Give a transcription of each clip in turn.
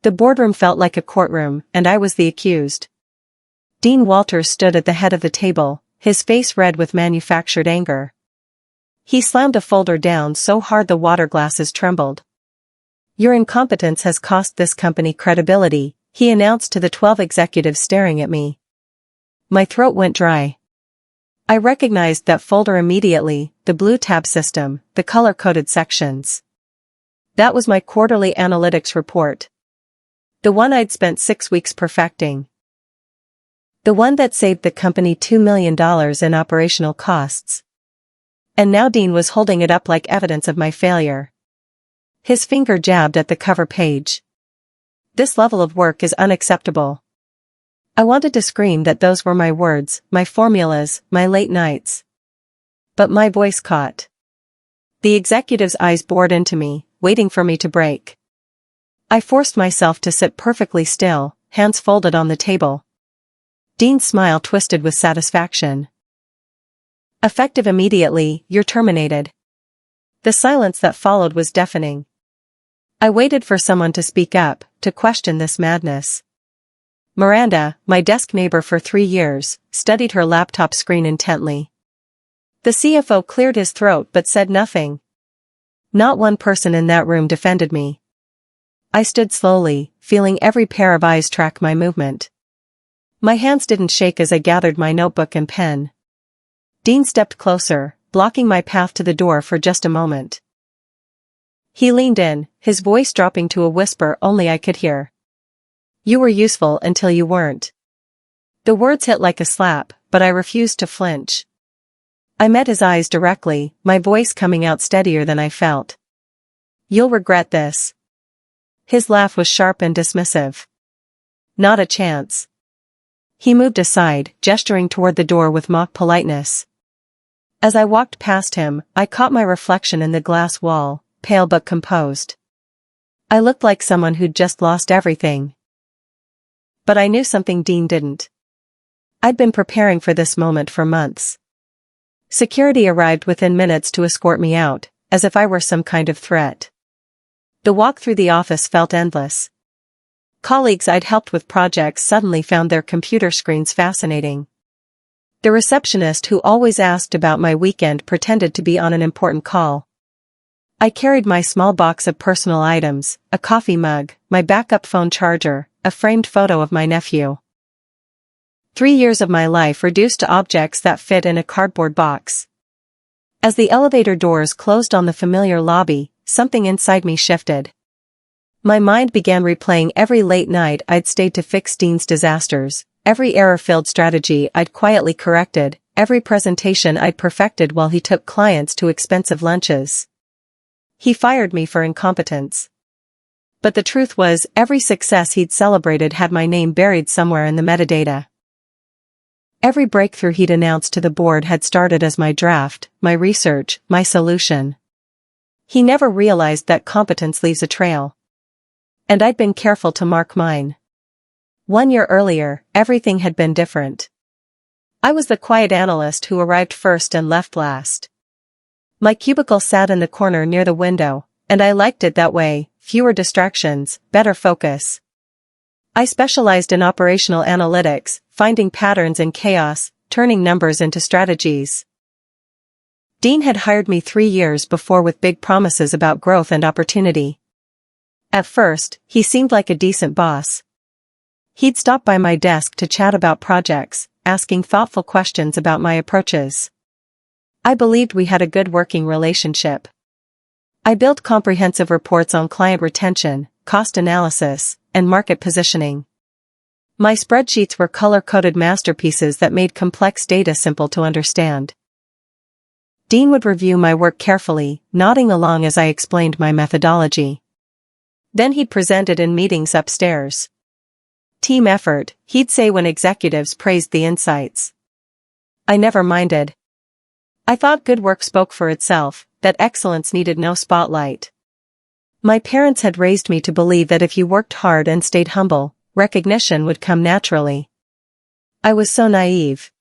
The boardroom felt like a courtroom, and I was the accused. Dean Walters stood at the head of the table, his face red with manufactured anger. He slammed a folder down so hard the water glasses trembled. "Your incompetence has cost this company credibility," he announced to the 12 executives staring at me. My throat went dry. I recognized that folder immediately, the blue tab system, the color-coded sections. That was my quarterly analytics report. The one I'd spent 6 weeks perfecting. The one that saved the company $2 million in operational costs. And now Dean was holding it up like evidence of my failure. His finger jabbed at the cover page. "This level of work is unacceptable." I wanted to scream that those were my words, my formulas, my late nights. But my voice caught. The executive's eyes bored into me, waiting for me to break. I forced myself to sit perfectly still, hands folded on the table. Dean's smile twisted with satisfaction. "Effective immediately, you're terminated." The silence that followed was deafening. I waited for someone to speak up, to question this madness. Miranda, my desk neighbor for 3 years, studied her laptop screen intently. The CFO cleared his throat but said nothing. Not one person in that room defended me. I stood slowly, feeling every pair of eyes track my movement. My hands didn't shake as I gathered my notebook and pen. Dean stepped closer, blocking my path to the door for just a moment. He leaned in, his voice dropping to a whisper only I could hear. "You were useful until you weren't." The words hit like a slap, but I refused to flinch. I met his eyes directly, my voice coming out steadier than I felt. "You'll regret this." His laugh was sharp and dismissive. "Not a chance." He moved aside, gesturing toward the door with mock politeness. As I walked past him, I caught my reflection in the glass wall, pale but composed. I looked like someone who'd just lost everything. But I knew something Dean didn't. I'd been preparing for this moment for months. Security arrived within minutes to escort me out, as if I were some kind of threat. The walk through the office felt endless. Colleagues I'd helped with projects suddenly found their computer screens fascinating. The receptionist who always asked about my weekend pretended to be on an important call. I carried my small box of personal items, a coffee mug, my backup phone charger, a framed photo of my nephew. 3 years of my life reduced to objects that fit in a cardboard box. As the elevator doors closed on the familiar lobby, something inside me shifted. My mind began replaying every late night I'd stayed to fix Dean's disasters, every error-filled strategy I'd quietly corrected, every presentation I'd perfected while he took clients to expensive lunches. He fired me for incompetence. But the truth was, every success he'd celebrated had my name buried somewhere in the metadata. Every breakthrough he'd announced to the board had started as my draft, my research, my solution. He never realized that competence leaves a trail. And I'd been careful to mark mine. 1 year earlier, everything had been different. I was the quiet analyst who arrived first and left last. My cubicle sat in the corner near the window, and I liked it that way, fewer distractions, better focus. I specialized in operational analytics, finding patterns in chaos, turning numbers into strategies. Dean had hired me 3 years before with big promises about growth and opportunity. At first, he seemed like a decent boss. He'd stop by my desk to chat about projects, asking thoughtful questions about my approaches. I believed we had a good working relationship. I built comprehensive reports on client retention, cost analysis, and market positioning. My spreadsheets were color-coded masterpieces that made complex data simple to understand. Dean would review my work carefully, nodding along as I explained my methodology. Then he'd present it in meetings upstairs. Team effort, he'd say when executives praised the insights. I never minded. I thought good work spoke for itself, that excellence needed no spotlight. My parents had raised me to believe that if you worked hard and stayed humble, recognition would come naturally. I was so naive.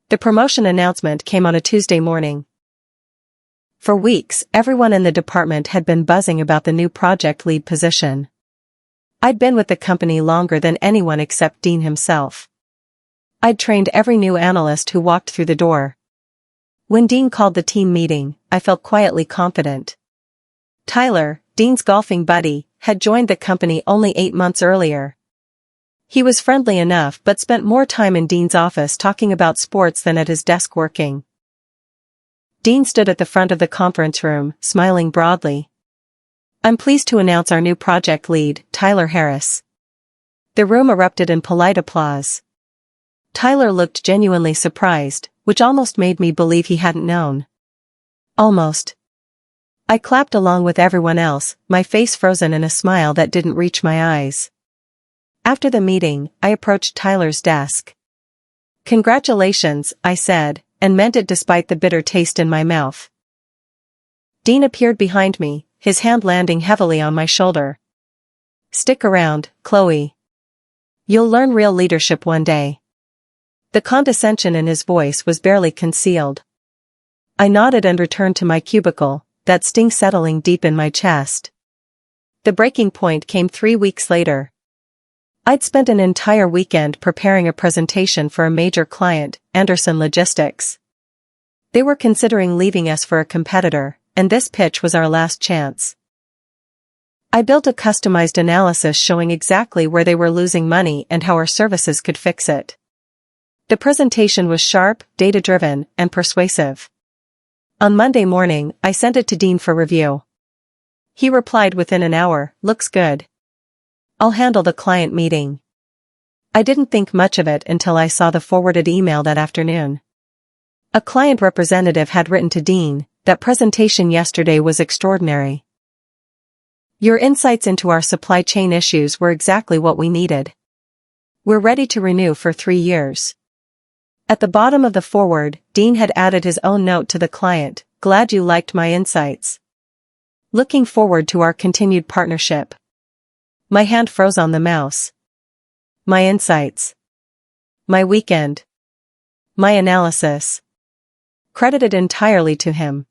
The promotion announcement came on a Tuesday morning. For weeks, everyone in the department had been buzzing about the new project lead position. I'd been with the company longer than anyone except Dean himself. I'd trained every new analyst who walked through the door. When Dean called the team meeting, I felt quietly confident. Tyler, Dean's golfing buddy, had joined the company only 8 months earlier. He was friendly enough but spent more time in Dean's office talking about sports than at his desk working. Dean stood at the front of the conference room, smiling broadly. "I'm pleased to announce our new project lead, Tyler Harris." The room erupted in polite applause. Tyler looked genuinely surprised, which almost made me believe he hadn't known. Almost. I clapped along with everyone else, my face frozen in a smile that didn't reach my eyes. After the meeting, I approached Tyler's desk. "Congratulations," I said, and meant it despite the bitter taste in my mouth. Dean appeared behind me, his hand landing heavily on my shoulder. "Stick around, Chloe. You'll learn real leadership one day." The condescension in his voice was barely concealed. I nodded and returned to my cubicle, that sting settling deep in my chest. The breaking point came 3 weeks later. I'd spent an entire weekend preparing a presentation for a major client, Anderson Logistics. They were considering leaving us for a competitor, and this pitch was our last chance. I built a customized analysis showing exactly where they were losing money and how our services could fix it. The presentation was sharp, data-driven, and persuasive. On Monday morning, I sent it to Dean for review. He replied within an hour, "Looks good. I'll handle the client meeting." I didn't think much of it until I saw the forwarded email that afternoon. A client representative had written to Dean, "That presentation yesterday was extraordinary. Your insights into our supply chain issues were exactly what we needed. We're ready to renew for 3 years." At the bottom of the forward, Dean had added his own note to the client, "Glad you liked my insights. Looking forward to our continued partnership." My hand froze on the mouse. My insights. My weekend. My analysis. Credited entirely to him.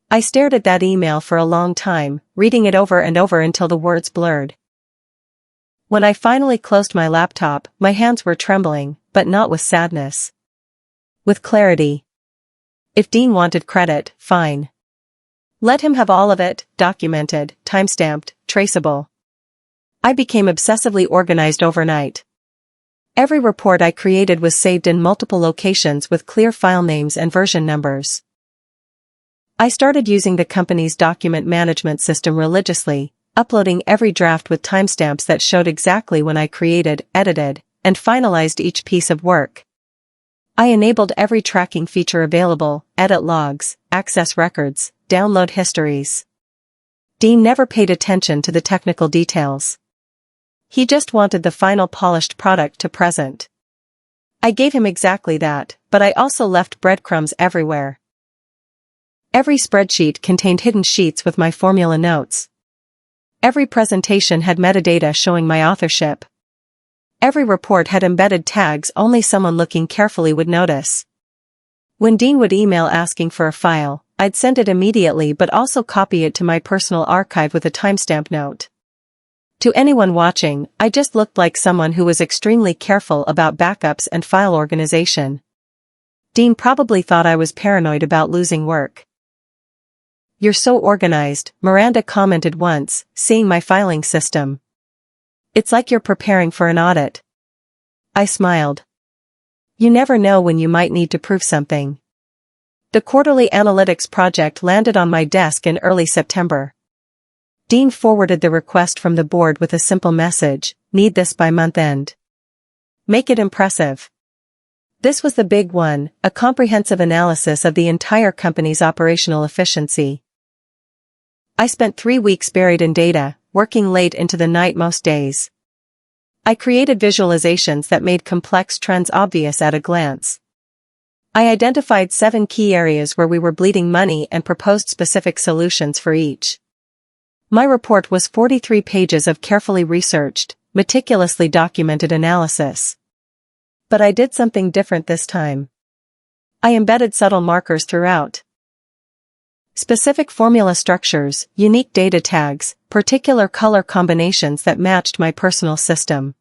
I stared at that email for a long time, reading it over and over until the words blurred. When I finally closed my laptop, my hands were trembling, but not with sadness. With clarity. If Dean wanted credit, fine. Let him have all of it, documented, timestamped, traceable. I became obsessively organized overnight. Every report I created was saved in multiple locations with clear file names and version numbers. I started using the company's document management system religiously, uploading every draft with timestamps that showed exactly when I created, edited, and finalized each piece of work. I enabled every tracking feature available, edit logs, access records, download histories. Dean never paid attention to the technical details. He just wanted the final polished product to present. I gave him exactly that, but I also left breadcrumbs everywhere. Every spreadsheet contained hidden sheets with my formula notes. Every presentation had metadata showing my authorship. Every report had embedded tags only someone looking carefully would notice. When Dean would email asking for a file, I'd send it immediately but also copy it to my personal archive with a timestamp note. To anyone watching, I just looked like someone who was extremely careful about backups and file organization. Dean probably thought I was paranoid about losing work. "You're so organized," Miranda commented once, seeing my filing system. "It's like you're preparing for an audit." I smiled. You never know when you might need to prove something. The quarterly analytics project landed on my desk in early September. Dean forwarded the request from the board with a simple message, "Need this by month end. Make it impressive." This was the big one, a comprehensive analysis of the entire company's operational efficiency. I spent 3 weeks buried in data, working late into the night most days. I created visualizations that made complex trends obvious at a glance. I identified 7 key areas where we were bleeding money and proposed specific solutions for each. My report was 43 pages of carefully researched, meticulously documented analysis. But I did something different this time. I embedded subtle markers throughout. Specific formula structures, unique data tags, particular color combinations that matched my personal system.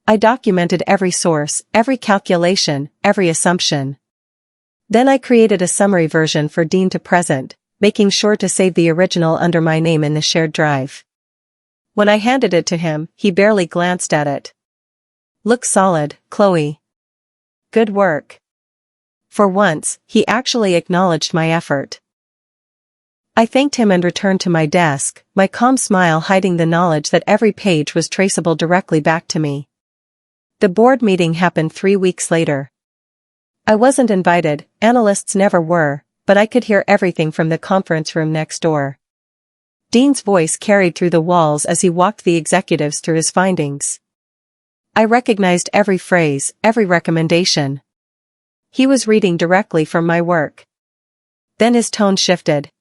I documented every source, every calculation, every assumption. Then I created a summary version for Dean to present, making sure to save the original under my name in the shared drive. When I handed it to him, he barely glanced at it. "Looks solid, Chloe. Good work." For once, he actually acknowledged my effort. I thanked him and returned to my desk, my calm smile hiding the knowledge that every page was traceable directly back to me. The board meeting happened 3 weeks later. I wasn't invited, analysts never were, but I could hear everything from the conference room next door. Dean's voice carried through the walls as he walked the executives through his findings. I recognized every phrase, every recommendation. He was reading directly from my work. Then his tone shifted.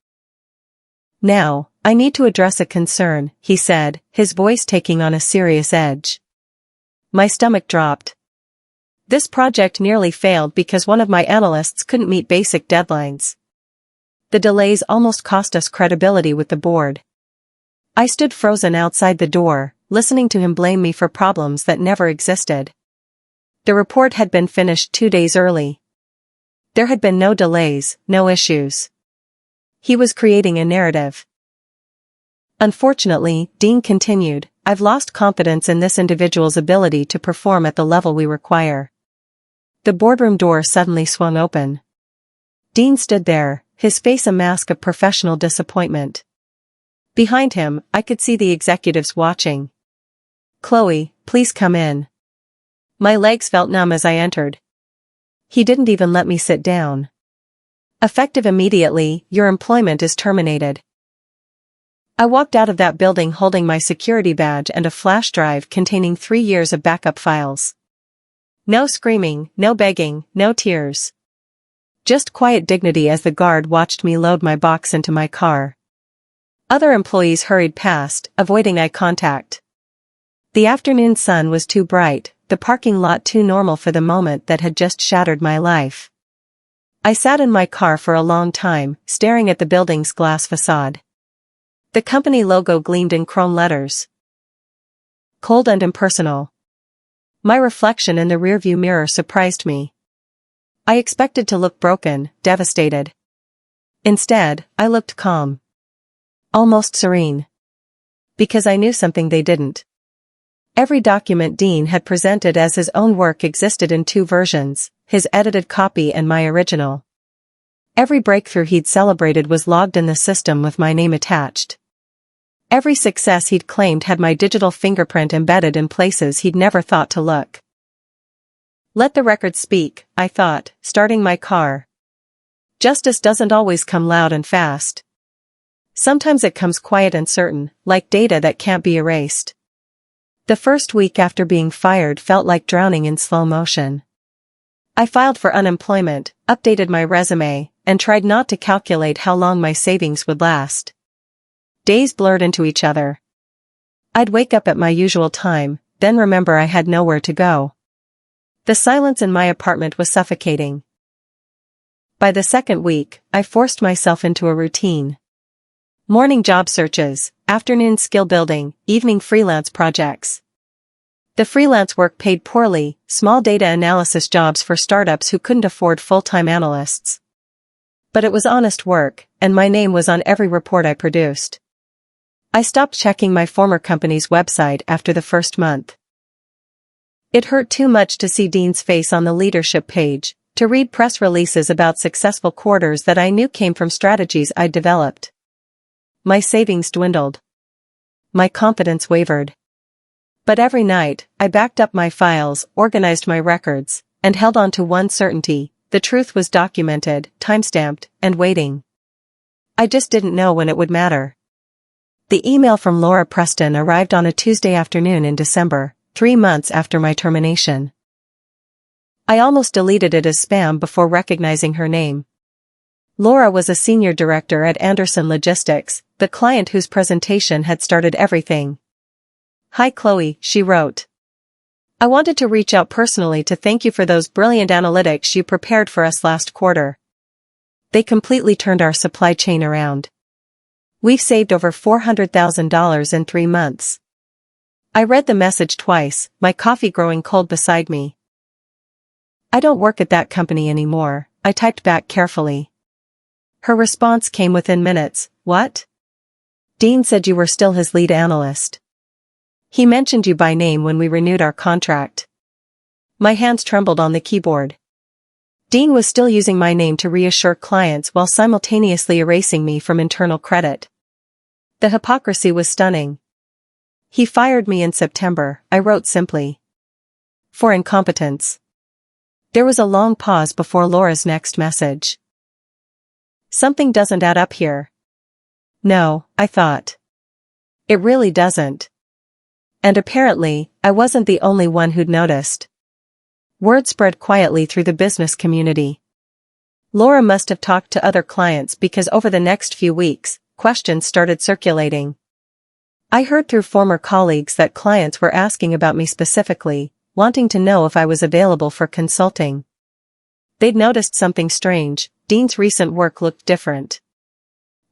"Now, I need to address a concern," he said, his voice taking on a serious edge. My stomach dropped. This project nearly failed because one of my analysts couldn't meet basic deadlines. The delays almost cost us credibility with the board. I stood frozen outside the door, listening to him blame me for problems that never existed. The report had been finished 2 days early. There had been no delays, no issues. He was creating a narrative. "Unfortunately," Dean continued, "I've lost confidence in this individual's ability to perform at the level we require." The boardroom door suddenly swung open. Dean stood there, his face a mask of professional disappointment. Behind him, I could see the executives watching. "Chloe, please come in." My legs felt numb as I entered. He didn't even let me sit down. "Effective immediately, your employment is terminated." I walked out of that building holding my security badge and a flash drive containing 3 years of backup files. No screaming, no begging, no tears. Just quiet dignity as the guard watched me load my box into my car. Other employees hurried past, avoiding eye contact. The afternoon sun was too bright, the parking lot too normal for the moment that had just shattered my life. I sat in my car for a long time, staring at the building's glass facade. The company logo gleamed in chrome letters. Cold and impersonal. My reflection in the rearview mirror surprised me. I expected to look broken, devastated. Instead, I looked calm. Almost serene. Because I knew something they didn't. Every document Dean had presented as his own work existed in 2 versions, his edited copy and my original. Every breakthrough he'd celebrated was logged in the system with my name attached. Every success he'd claimed had my digital fingerprint embedded in places he'd never thought to look. Let the record speak, I thought, starting my car. Justice doesn't always come loud and fast. Sometimes it comes quiet and certain, like data that can't be erased. The first week after being fired felt like drowning in slow motion. I filed for unemployment, updated my resume, and tried not to calculate how long my savings would last. Days blurred into each other. I'd wake up at my usual time, then remember I had nowhere to go. The silence in my apartment was suffocating. By the second week, I forced myself into a routine. Morning job searches, afternoon skill building, evening freelance projects. The freelance work paid poorly, small data analysis jobs for startups who couldn't afford full-time analysts. But it was honest work, and my name was on every report I produced. I stopped checking my former company's website after the first month. It hurt too much to see Dean's face on the leadership page, to read press releases about successful quarters that I knew came from strategies I'd developed. My savings dwindled. My confidence wavered. But every night, I backed up my files, organized my records, and held on to one certainty: the truth was documented, timestamped, and waiting. I just didn't know when it would matter. The email from Laura Preston arrived on a Tuesday afternoon in December, 3 months after my termination. I almost deleted it as spam before recognizing her name. Laura was a senior director at Anderson Logistics, the client whose presentation had started everything. "Hi Chloe," she wrote. "I wanted to reach out personally to thank you for those brilliant analytics you prepared for us last quarter. They completely turned our supply chain around. We've saved over $400,000 in 3 months. I read the message twice, my coffee growing cold beside me. I don't work at that company anymore, I typed back carefully. Her response came within minutes. What? Dean said you were still his lead analyst. He mentioned you by name when we renewed our contract. My hands trembled on the keyboard. Dean was still using my name to reassure clients while simultaneously erasing me from internal credit. The hypocrisy was stunning. He fired me in September, I wrote simply. For incompetence. There was a long pause before Laura's next message. Something doesn't add up here. No, I thought. It really doesn't. And apparently, I wasn't the only one who'd noticed. Word spread quietly through the business community. Laura must have talked to other clients because over the next few weeks, questions started circulating. I heard through former colleagues that clients were asking about me specifically, wanting to know if I was available for consulting. They'd noticed something strange. Dean's recent work looked different.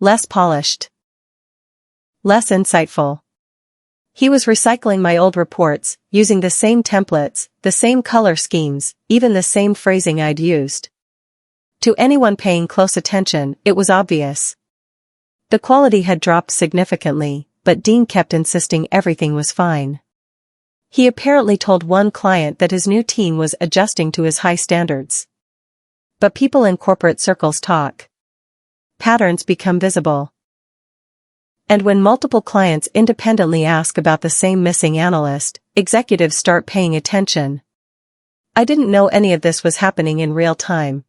Less polished. Less insightful. He was recycling my old reports, using the same templates, the same color schemes, even the same phrasing I'd used. To anyone paying close attention, it was obvious. The quality had dropped significantly, but Dean kept insisting everything was fine. He apparently told one client that his new team was adjusting to his high standards. But people in corporate circles talk. Patterns become visible. And when multiple clients independently ask about the same missing analyst, executives start paying attention. I didn't know any of this was happening in real time.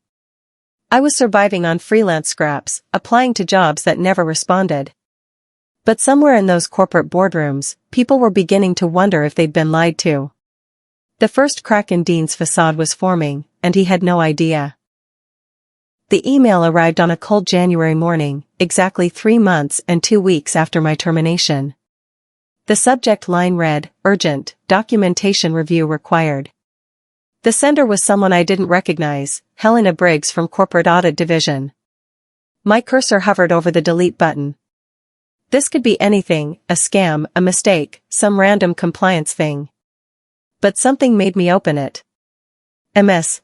I was surviving on freelance scraps, applying to jobs that never responded. But somewhere in those corporate boardrooms, people were beginning to wonder if they'd been lied to. The first crack in Dean's facade was forming, and he had no idea. The email arrived on a cold January morning, exactly 3 months and 2 weeks after my termination. The subject line read, "Urgent, documentation review required." The sender was someone I didn't recognize, Helena Briggs from Corporate Audit Division. My cursor hovered over the delete button. This could be anything, a scam, a mistake, some random compliance thing. But something made me open it. MS.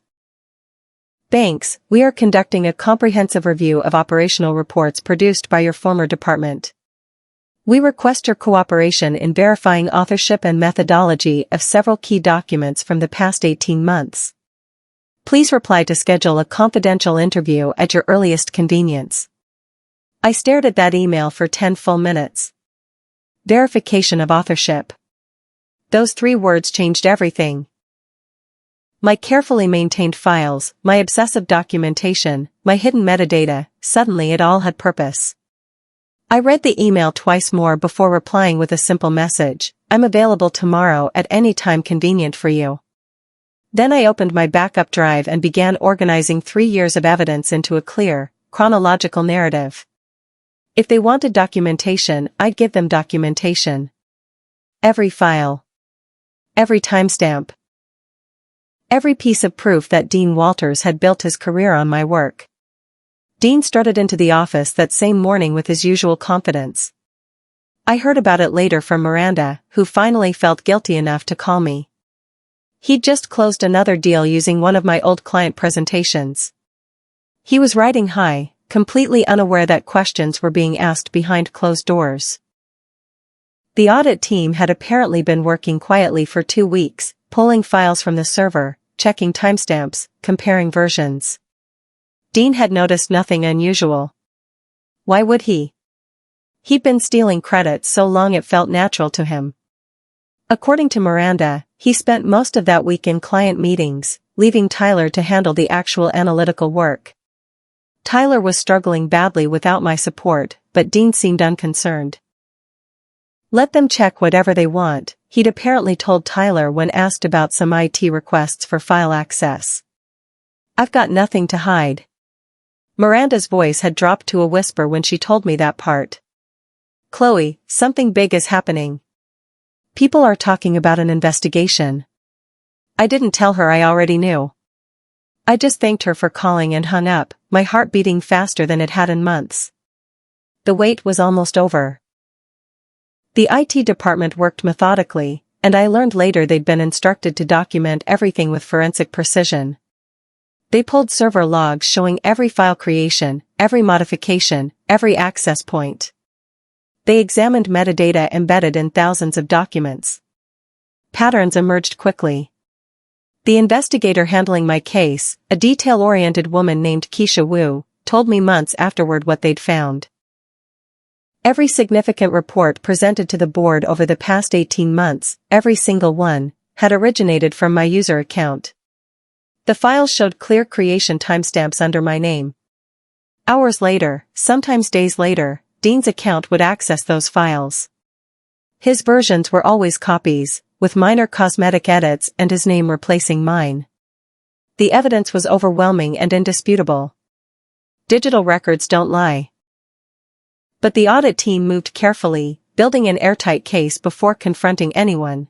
Thanks, we are conducting a comprehensive review of operational reports produced by your former department. We request your cooperation in verifying authorship and methodology of several key documents from the past 18 months. Please reply to schedule a confidential interview at your earliest convenience. I stared at that email for 10 full minutes. Verification of authorship. Those 3 words changed everything. My carefully maintained files, my obsessive documentation, my hidden metadata, suddenly it all had purpose. I read the email twice more before replying with a simple message, "I'm available tomorrow at any time convenient for you." Then I opened my backup drive and began organizing 3 years of evidence into a clear, chronological narrative. If they wanted documentation, I'd give them documentation. Every file. Every timestamp. Every piece of proof that Dean Walters had built his career on my work. Dean strutted into the office that same morning with his usual confidence. I heard about it later from Miranda, who finally felt guilty enough to call me. He'd just closed another deal using one of my old client presentations. He was riding high, completely unaware that questions were being asked behind closed doors. The audit team had apparently been working quietly for 2 weeks, pulling files from the server, checking timestamps, comparing versions. Dean had noticed nothing unusual. Why would he? He'd been stealing credit so long it felt natural to him. According to Miranda, he spent most of that week in client meetings, leaving Tyler to handle the actual analytical work. Tyler was struggling badly without my support, but Dean seemed unconcerned. Let them check whatever they want, he'd apparently told Tyler when asked about some IT requests for file access. I've got nothing to hide. Miranda's voice had dropped to a whisper when she told me that part. Chloe, something big is happening. People are talking about an investigation. I didn't tell her I already knew. I just thanked her for calling and hung up, my heart beating faster than it had in months. The wait was almost over. The IT department worked methodically, and I learned later they'd been instructed to document everything with forensic precision. They pulled server logs showing every file creation, every modification, every access point. They examined metadata embedded in thousands of documents. Patterns emerged quickly. The investigator handling my case, a detail-oriented woman named Keisha Wu, told me months afterward what they'd found. Every significant report presented to the board over the past 18 months, every single one, had originated from my user account. The files showed clear creation timestamps under my name. Hours later, sometimes days later, Dean's account would access those files. His versions were always copies, with minor cosmetic edits and his name replacing mine. The evidence was overwhelming and indisputable. Digital records don't lie. But the audit team moved carefully, building an airtight case before confronting anyone.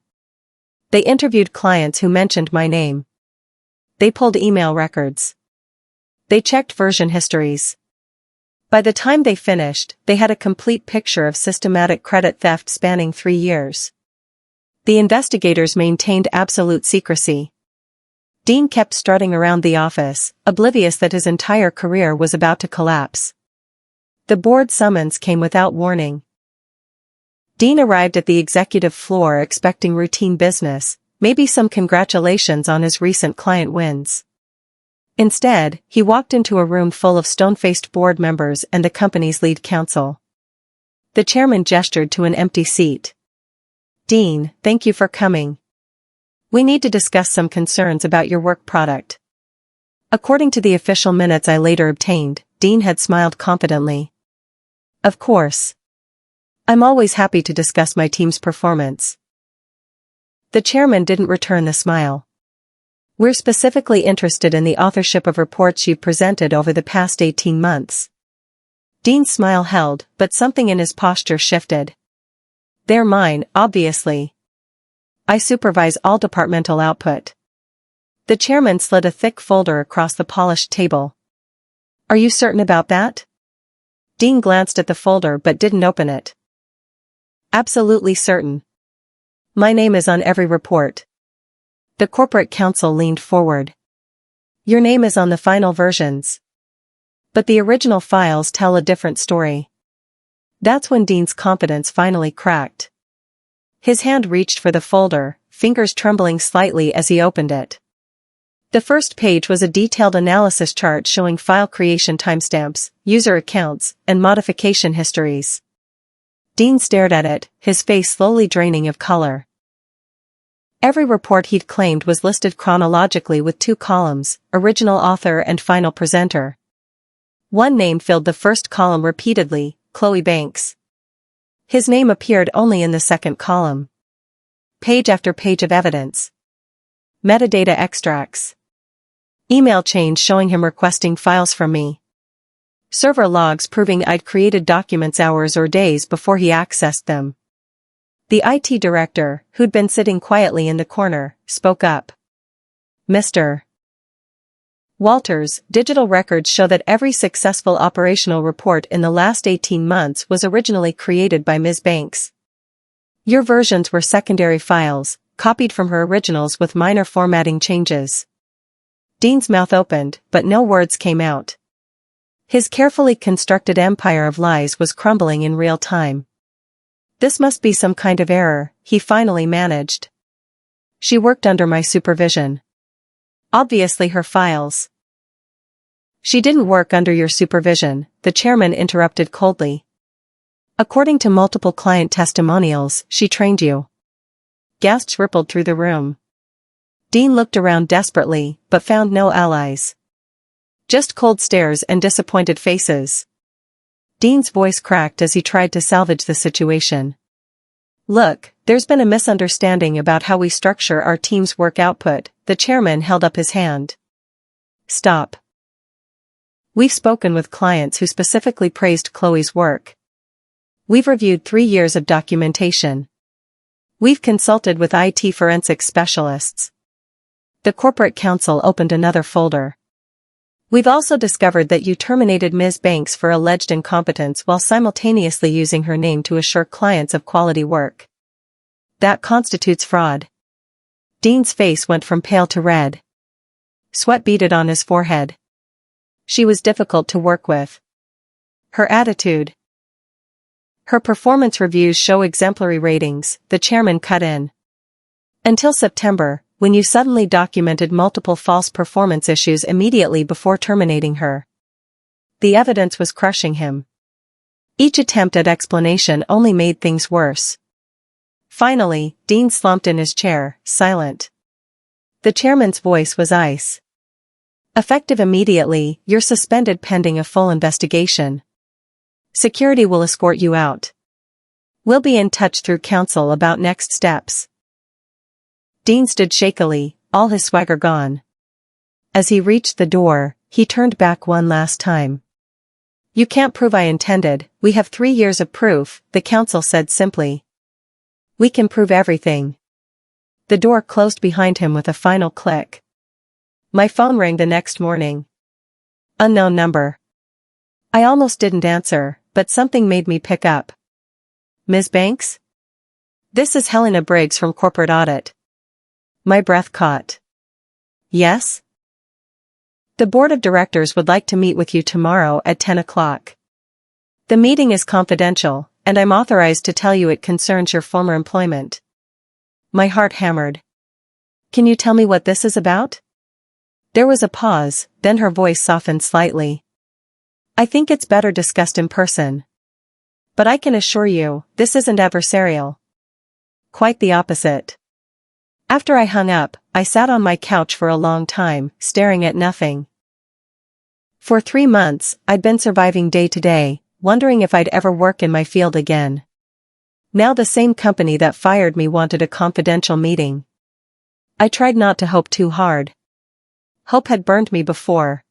They interviewed clients who mentioned my name. They pulled email records. They checked version histories. By the time they finished, they had a complete picture of systematic credit theft spanning 3 years. The investigators maintained absolute secrecy. Dean kept strutting around the office, oblivious that his entire career was about to collapse. The board summons came without warning. Dean arrived at the executive floor expecting routine business, maybe some congratulations on his recent client wins. Instead, he walked into a room full of stone-faced board members and the company's lead counsel. The chairman gestured to an empty seat. "Dean, thank you for coming. We need to discuss some concerns about your work product." According to the official minutes I later obtained, Dean had smiled confidently. "Of course. I'm always happy to discuss my team's performance." The chairman didn't return the smile. "We're specifically interested in the authorship of reports you've presented over the past 18 months. Dean's smile held, but something in his posture shifted. "They're mine, obviously. I supervise all departmental output." The chairman slid a thick folder across the polished table. "Are you certain about that?" Dean glanced at the folder but didn't open it. "Absolutely certain. My name is on every report." The corporate counsel leaned forward. "Your name is on the final versions. But the original files tell a different story." That's when Dean's confidence finally cracked. His hand reached for the folder, fingers trembling slightly as he opened it. The first page was a detailed analysis chart showing file creation timestamps, user accounts, and modification histories. Dean stared at it, his face slowly draining of color. Every report he'd claimed was listed chronologically with 2 columns, original author and final presenter. One name filled the first column repeatedly, Chloe Banks. His name appeared only in the second column. Page after page of evidence. Metadata extracts. Email chains showing him requesting files from me. Server logs proving I'd created documents hours or days before he accessed them. The IT director, who'd been sitting quietly in the corner, spoke up. "Mr. Walters, digital records show that every successful operational report in the last 18 months was originally created by Ms. Banks. Your versions were secondary files, copied from her originals with minor formatting changes." Dean's mouth opened, but no words came out. His carefully constructed empire of lies was crumbling in real time. "This must be some kind of error," he finally managed. "She worked under my supervision. Obviously her files." "She didn't work under your supervision," the chairman interrupted coldly. "According to multiple client testimonials, she trained you." Gasps rippled through the room. Dean looked around desperately, but found no allies. Just cold stares and disappointed faces. Dean's voice cracked as he tried to salvage the situation. "Look, there's been a misunderstanding about how we structure our team's work output," the chairman held up his hand. "Stop. We've spoken with clients who specifically praised Chloe's work. We've reviewed 3 years of documentation. We've consulted with IT forensics specialists." The corporate counsel opened another folder. We've also discovered that you terminated Ms. Banks for alleged incompetence while simultaneously using her name to assure clients of quality work. That constitutes fraud. Dean's face went from pale to red. Sweat beaded on his forehead. She was difficult to work with. Her attitude. Her performance reviews show exemplary ratings, the chairman cut in. Until September, when you suddenly documented multiple false performance issues immediately before terminating her. The evidence was crushing him. Each attempt at explanation only made things worse. Finally, Dean slumped in his chair, silent. The chairman's voice was ice. Effective immediately, you're suspended pending a full investigation. Security will escort you out. We'll be in touch through counsel about next steps. Dean stood shakily, all his swagger gone. As he reached the door, he turned back one last time. You can't prove I intended, we have 3 years of proof, the counsel said simply. We can prove everything. The door closed behind him with a final click. My phone rang the next morning. Unknown number. I almost didn't answer, but something made me pick up. Ms. Banks? This is Helena Briggs from Corporate Audit. My breath caught. Yes? The board of directors would like to meet with you tomorrow at 10 o'clock. The meeting is confidential, and I'm authorized to tell you it concerns your former employment. My heart hammered. Can you tell me what this is about? There was a pause, then her voice softened slightly. I think it's better discussed in person. But I can assure you, this isn't adversarial. Quite the opposite. After I hung up, I sat on my couch for a long time, staring at nothing. For 3 months, I'd been surviving day to day, wondering if I'd ever work in my field again. Now the same company that fired me wanted a confidential meeting. I tried not to hope too hard. Hope had burned me before.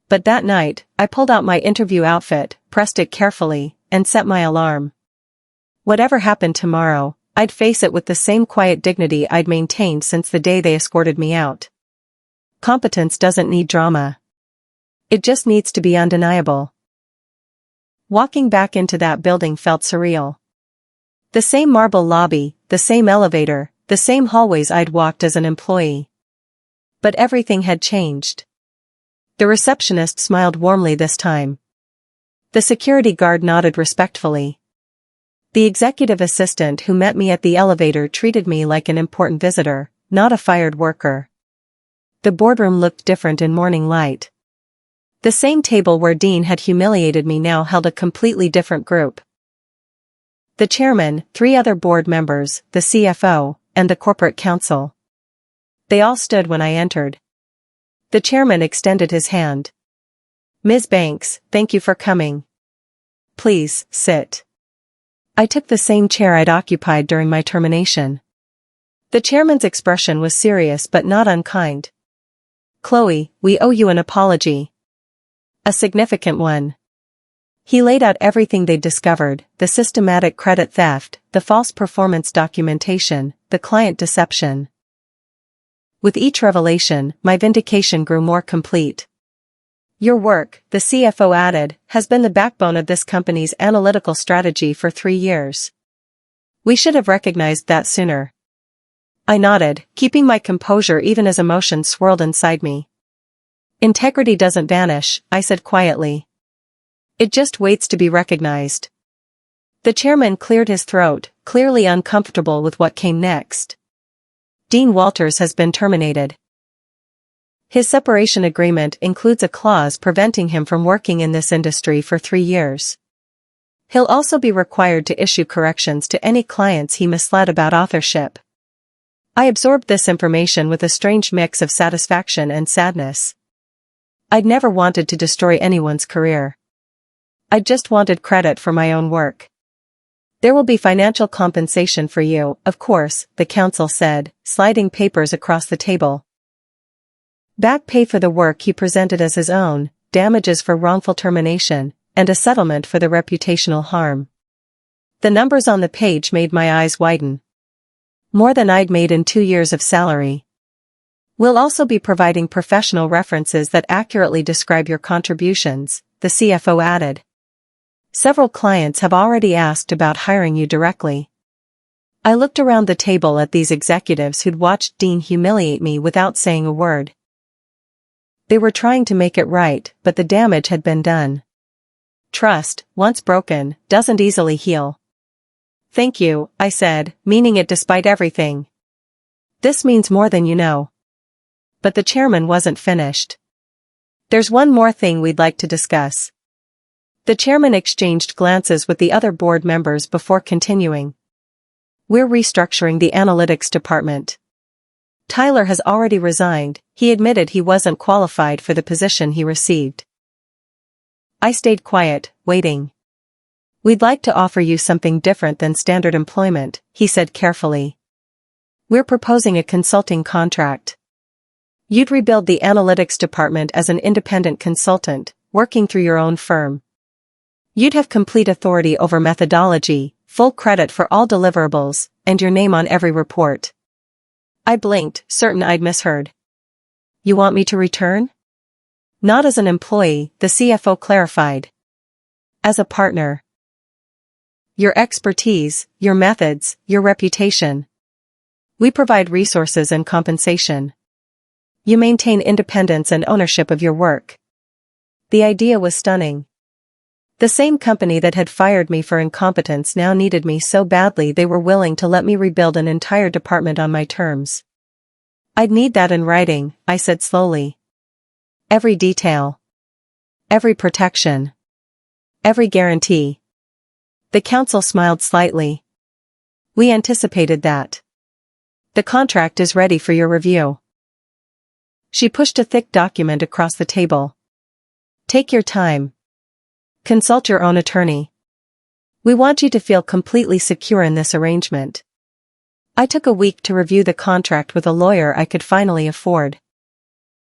But that night, I pulled out my interview outfit, pressed it carefully, and set my alarm. Whatever happened tomorrow, I'd face it with the same quiet dignity I'd maintained since the day they escorted me out. Competence doesn't need drama. It just needs to be undeniable. Walking back into that building felt surreal. The same marble lobby, the same elevator, the same hallways I'd walked as an employee. But everything had changed. The receptionist smiled warmly this time. The security guard nodded respectfully. The executive assistant who met me at the elevator treated me like an important visitor, not a fired worker. The boardroom looked different in morning light. The same table where Dean had humiliated me now held a completely different group. The chairman, 3 other board members, the CFO, and the corporate counsel. They all stood when I entered. The chairman extended his hand. Ms. Banks, thank you for coming. Please, sit. I took the same chair I'd occupied during my termination. The chairman's expression was serious but not unkind. Chloe, we owe you an apology. A significant one. He laid out everything they'd discovered, the systematic credit theft, the false performance documentation, the client deception. With each revelation, my vindication grew more complete. Your work, the CFO added, has been the backbone of this company's analytical strategy for 3 years. We should have recognized that sooner. I nodded, keeping my composure even as emotions swirled inside me. Integrity doesn't vanish, I said quietly. It just waits to be recognized. The chairman cleared his throat, clearly uncomfortable with what came next. Dean Walters has been terminated. His separation agreement includes a clause preventing him from working in this industry for 3 years. He'll also be required to issue corrections to any clients he misled about authorship. I absorbed this information with a strange mix of satisfaction and sadness. I'd never wanted to destroy anyone's career. I just wanted credit for my own work. There will be financial compensation for you, of course, the counsel said, sliding papers across the table. Back pay for the work he presented as his own, damages for wrongful termination, and a settlement for the reputational harm. The numbers on the page made my eyes widen. More than I'd made in 2 years of salary. We'll also be providing professional references that accurately describe your contributions, the CFO added. Several clients have already asked about hiring you directly. I looked around the table at these executives who'd watched Dean humiliate me without saying a word. They were trying to make it right, but the damage had been done. Trust, once broken, doesn't easily heal. Thank you, I said, meaning it despite everything. This means more than you know. But the chairman wasn't finished. There's one more thing we'd like to discuss. The chairman exchanged glances with the other board members before continuing. We're restructuring the analytics department. Tyler has already resigned. He admitted he wasn't qualified for the position he received. I stayed quiet, waiting. We'd like to offer you something different than standard employment, he said carefully. We're proposing a consulting contract. You'd rebuild the analytics department as an independent consultant, working through your own firm. You'd have complete authority over methodology, full credit for all deliverables, and your name on every report. I blinked, certain I'd misheard. You want me to return? Not as an employee, the CFO clarified. As a partner. Your expertise, your methods, your reputation. We provide resources and compensation. You maintain independence and ownership of your work. The idea was stunning. The same company that had fired me for incompetence now needed me so badly they were willing to let me rebuild an entire department on my terms. I'd need that in writing, I said slowly. Every detail. Every protection. Every guarantee. The council smiled slightly. We anticipated that. The contract is ready for your review. She pushed a thick document across the table. Take your time. Consult your own attorney. We want you to feel completely secure in this arrangement. I took a week to review the contract with a lawyer I could finally afford.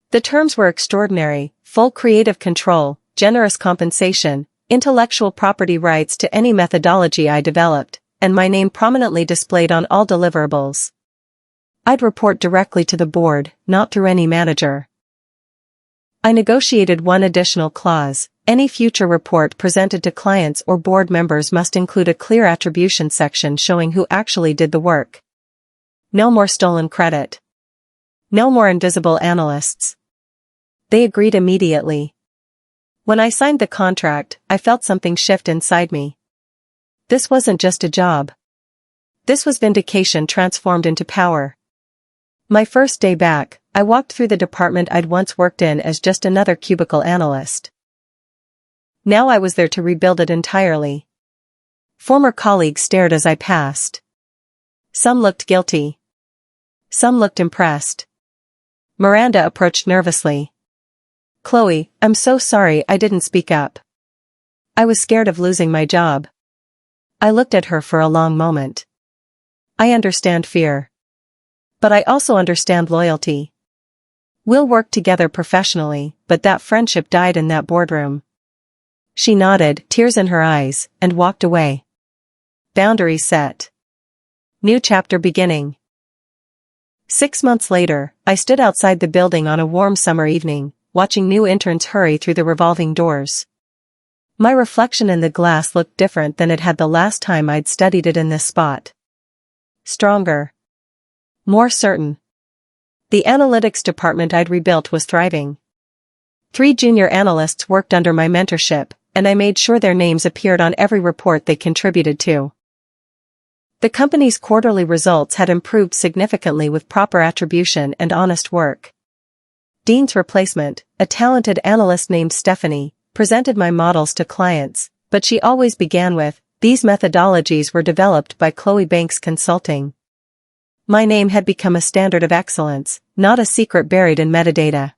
The terms were extraordinary: full creative control, generous compensation, intellectual property rights to any methodology I developed, and my name prominently displayed on all deliverables. I'd report directly to the board, not through any manager. I negotiated one additional clause: any future report presented to clients or board members must include a clear attribution section showing who actually did the work. No more stolen credit. No more invisible analysts. They agreed immediately. When I signed the contract, I felt something shift inside me. This wasn't just a job. This was vindication transformed into power. My first day back, I walked through the department I'd once worked in as just another cubicle analyst. Now I was there to rebuild it entirely. Former colleagues stared as I passed. Some looked guilty. Some looked impressed. Miranda approached nervously. Chloe, I'm so sorry I didn't speak up. I was scared of losing my job. I looked at her for a long moment. I understand fear. But I also understand loyalty. We'll work together professionally, but that friendship died in that boardroom. She nodded, tears in her eyes, and walked away. Boundaries set. New chapter beginning. 6 months later, I stood outside the building on a warm summer evening, watching new interns hurry through the revolving doors. My reflection in the glass looked different than it had the last time I'd studied it in this spot. Stronger. More certain. The analytics department I'd rebuilt was thriving. 3 junior analysts worked under my mentorship, and I made sure their names appeared on every report they contributed to. The company's quarterly results had improved significantly with proper attribution and honest work. Dean's replacement, a talented analyst named Stephanie, presented my models to clients, but she always began with, "These methodologies were developed by Chloe Banks Consulting." My name had become a standard of excellence, not a secret buried in metadata.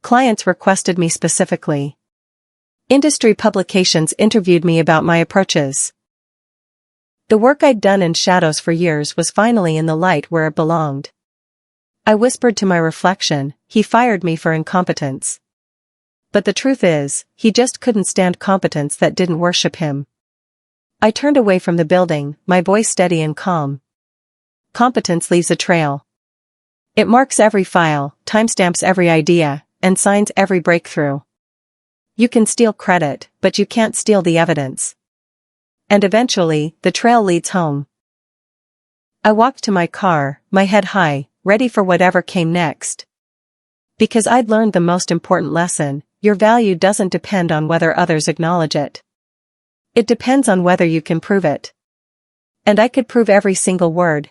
Clients requested me specifically. Industry publications interviewed me about my approaches. The work I'd done in shadows for years was finally in the light where it belonged. I whispered to my reflection, he fired me for incompetence. But the truth is, he just couldn't stand competence that didn't worship him. I turned away from the building, my voice steady and calm. Competence leaves a trail. It marks every file, timestamps every idea, and signs every breakthrough. You can steal credit, but you can't steal the evidence. And eventually, the trail leads home. I walked to my car, my head high, ready for whatever came next. Because I'd learned the most important lesson: your value doesn't depend on whether others acknowledge it. It depends on whether you can prove it. And I could prove every single word,